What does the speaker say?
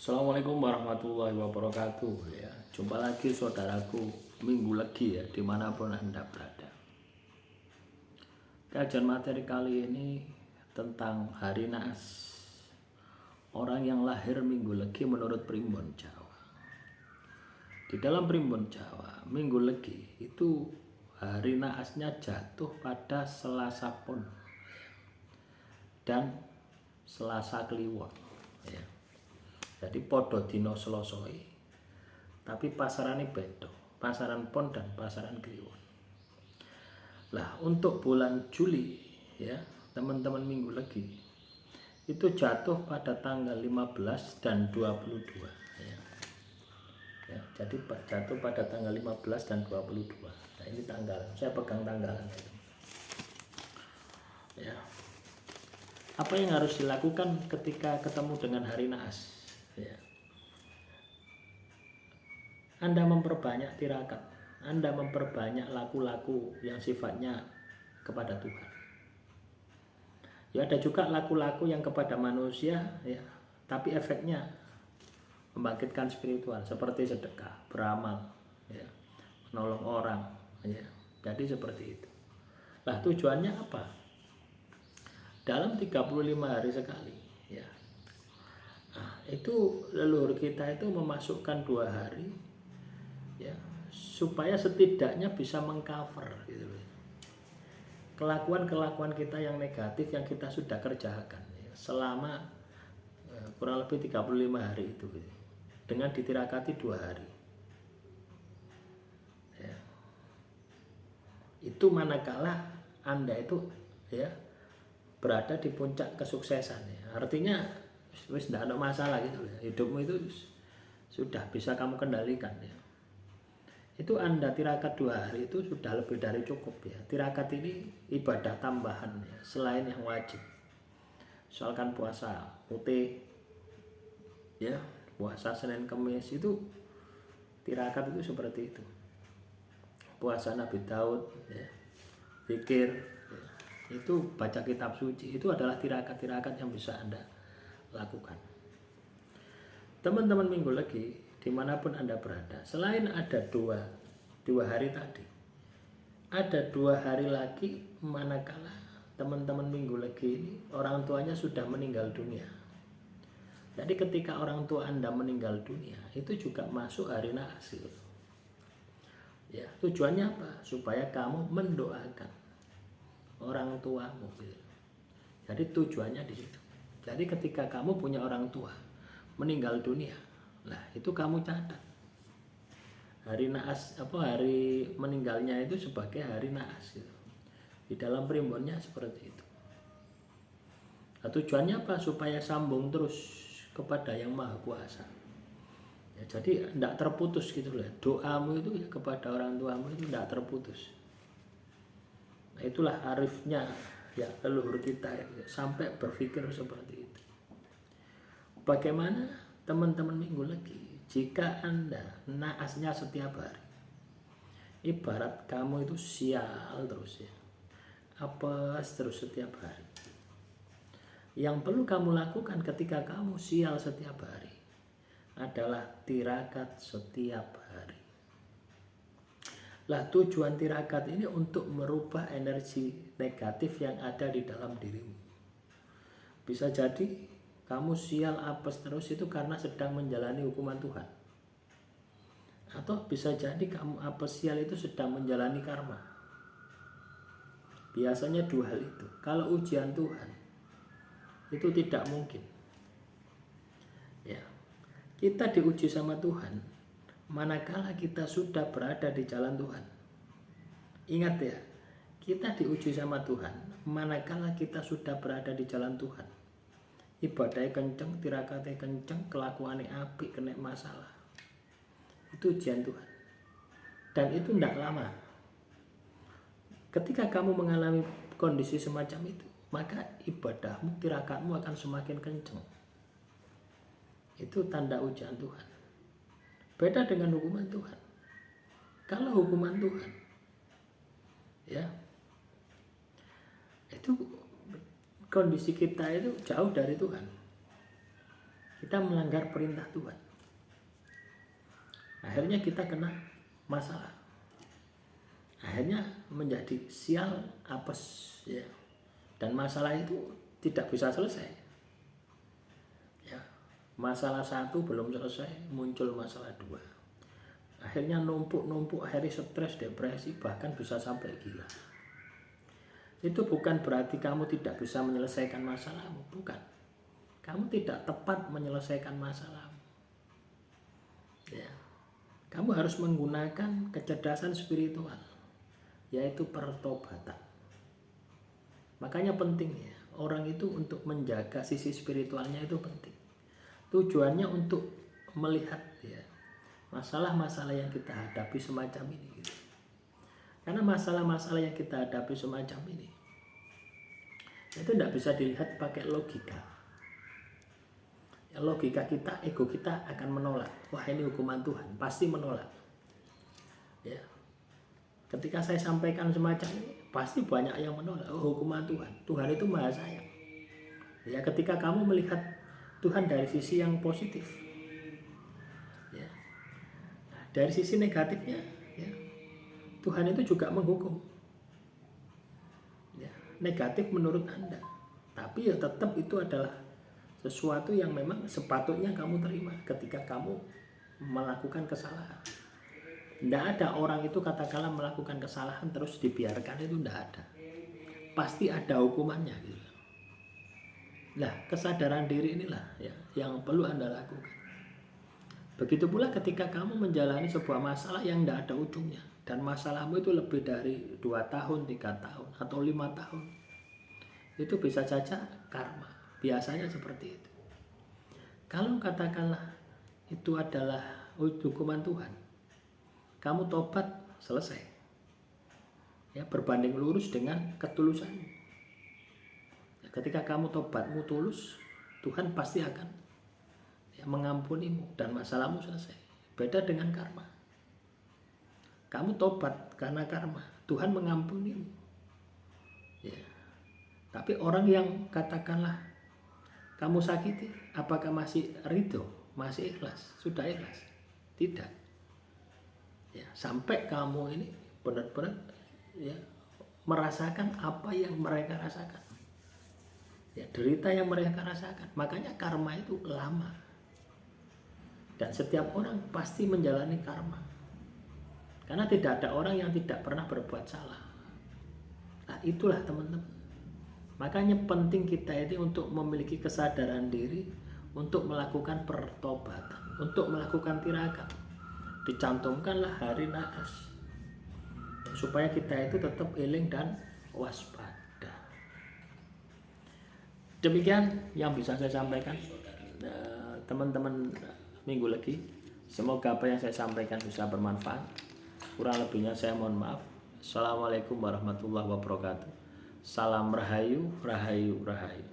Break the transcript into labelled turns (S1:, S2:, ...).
S1: Assalamualaikum warahmatullahi wabarakatuh ya. Jumpa lagi saudaraku, minggu lagi ya, dimanapun Anda berada. Kajian materi kali ini tentang hari naas, orang yang lahir minggu legi menurut Primbon Jawa. Di dalam Primbon Jawa, minggu legi itu hari naasnya jatuh pada Selasa Pon dan Selasa Kliwon ya. Jadi podo dino selosoi, tapi pasarannya beda, pasaran Pon dan pasaran Kliwon. Lah untuk bulan Juli ya, teman-teman minggu lagi itu jatuh pada tanggal 15 dan 22 ya. Jadi jatuh pada tanggal 15 dan 22. Nah ini tanggal, saya pegang tanggalan itu. Ya. Apa yang harus dilakukan ketika ketemu dengan hari naas? Ya. Anda memperbanyak tirakat, Anda memperbanyak laku-laku yang sifatnya kepada Tuhan. Ya ada juga laku-laku yang kepada manusia ya, tapi efeknya membangkitkan spiritual seperti sedekah, beramal, ya, menolong orang, ya. Jadi seperti itu. Lah tujuannya apa? Dalam 35 hari sekali, ya. Nah, itu leluhur kita itu memasukkan 2 hari, ya, supaya setidaknya bisa mengcover gitu loh. Kelakuan-kelakuan kita yang negatif yang kita sudah kerjakan ya, selama kurang lebih 35 hari itu gitu. Dengan ditirakati 2 hari ya. Itu manakala Anda itu ya berada di puncak kesuksesan ya. Artinya wis tidak ada masalah gitu ya. Hidupmu itu sudah bisa kamu kendalikan ya. Itu Anda tirakat 2 hari itu sudah lebih dari cukup ya. Tirakat ini ibadah tambahan ya, selain yang wajib. Misalkan puasa UT ya, puasa Senin Kemis itu tirakat itu seperti itu. Puasa Nabi Daud ya, zikir ya, itu baca kitab suci, itu adalah tirakat-tirakat yang bisa Anda lakukan. Teman-teman minggu lagi dimanapun Anda berada, selain ada dua hari tadi, ada 2 hari lagi manakala teman-teman minggu lagi ini orang tuanya sudah meninggal dunia. Jadi ketika orang tua Anda meninggal dunia, itu juga masuk hari naas. Ya, tujuannya apa? Supaya kamu mendoakan orang tuamu. Jadi tujuannya di situ. Jadi ketika kamu punya orang tua meninggal dunia, nah itu kamu catat hari naas, hari meninggalnya itu sebagai hari naas gitu. Di dalam primbonnya seperti itu. Nah, tujuannya apa? Supaya sambung terus kepada yang maha kuasa ya, jadi tidak terputus gitu loh. Doamu itu ya kepada orang tuamu itu tidak terputus. Nah, itulah arifnya ya leluhur kita ya, sampai berpikir seperti itu. Bagaimana teman-teman minggu lagi jika Anda naasnya setiap hari, ibarat kamu itu sial terus ya, apes terus setiap hari. Yang perlu kamu lakukan ketika kamu sial setiap hari adalah tirakat setiap hari. Lah tujuan tirakat ini untuk merubah energi negatif yang ada di dalam dirimu. Bisa jadi kamu sial apes terus itu karena sedang menjalani hukuman Tuhan. Atau bisa jadi kamu apes sial itu sedang menjalani karma. Biasanya 2 hal itu. Kalau ujian Tuhan itu tidak mungkin. Ya. Kita diuji sama Tuhan manakala kita sudah berada di jalan Tuhan. Ingat ya, kita diuji sama Tuhan manakala kita sudah berada di jalan Tuhan. Ibadahnya kenceng, tirakatnya kenceng, kelakuannya apik, kena masalah. Itu ujian Tuhan. Dan itu tidak lama. Ketika kamu mengalami kondisi semacam itu, maka ibadahmu, tirakatmu akan semakin kenceng. Itu tanda ujian Tuhan. Beda dengan hukuman Tuhan. Kalau hukuman Tuhan, ya, itu kondisi kita itu jauh dari Tuhan. kita melanggar perintah Tuhan. Akhirnya kita kena masalah. Akhirnya menjadi sial apes ya. Dan masalah itu tidak bisa selesai. Ya. Masalah satu belum selesai, muncul masalah dua. Akhirnya numpuk, akhirnya stres, depresi, bahkan bisa sampai gila. Itu bukan berarti kamu tidak bisa menyelesaikan masalahmu, bukan. Kamu tidak tepat menyelesaikan masalahmu. Ya. Kamu harus menggunakan kecerdasan spiritual, yaitu pertobatan. Makanya penting ya, orang itu untuk menjaga sisi spiritualnya itu penting. Tujuannya untuk melihat ya masalah-masalah yang kita hadapi semacam ini gitu. Karena masalah-masalah yang kita hadapi semacam ini itu tidak bisa dilihat pakai logika. Ya, logika kita, ego kita akan menolak. Wah, ini hukuman Tuhan, pasti menolak. Ya. Ketika saya sampaikan semacam ini, pasti banyak yang menolak. Oh, hukuman Tuhan. Tuhan itu maha sayang. Ya, ketika kamu melihat Tuhan dari sisi yang positif, ya. Nah, dari sisi negatifnya, ya, Tuhan itu juga menghukum. Ya, negatif menurut Anda, tapi ya tetap itu adalah sesuatu yang memang sepatutnya kamu terima ketika kamu melakukan kesalahan. Tidak ada orang itu katakanlah melakukan kesalahan terus dibiarkan, itu tidak ada. Pasti ada hukumannya gitu. Nah, kesadaran diri inilah ya yang perlu Anda lakukan. Begitu pula ketika kamu menjalani sebuah masalah yang tidak ada ujungnya, dan masalahmu itu lebih dari 2 tahun, 3 tahun, atau 5 tahun, itu bisa saja karma. Biasanya seperti itu. Kalau katakanlah itu adalah hukuman Tuhan, kamu tobat, selesai. Ya, berbanding lurus dengan ketulusanmu. Ya, ketika kamu tobatmu tulus, Tuhan pasti akan ya, mengampunimu dan masalahmu selesai. Beda dengan karma. Kamu tobat karena karma, Tuhan mengampunimu. Ya. Tapi orang yang katakanlah kamu sakiti, apakah masih ridho, masih ikhlas? Sudah ikhlas? Tidak. Ya, sampai kamu ini benar-benar ya merasakan apa yang mereka rasakan. Ya, derita yang mereka rasakan. Makanya karma itu lama. Dan setiap orang pasti menjalani karma. Karena tidak ada orang yang tidak pernah berbuat salah. Nah, itulah teman-teman. Makanya penting kita ini untuk memiliki kesadaran diri, untuk melakukan pertobatan, untuk melakukan tirakat. Dicantumkanlah hari naas, supaya kita itu tetap eling dan waspada. Demikian yang bisa saya sampaikan teman-teman minggu lagi. Semoga apa yang saya sampaikan bisa bermanfaat. Kurang lebihnya saya mohon maaf. Assalamualaikum warahmatullahi wabarakatuh. Salam rahayu, rahayu, rahayu.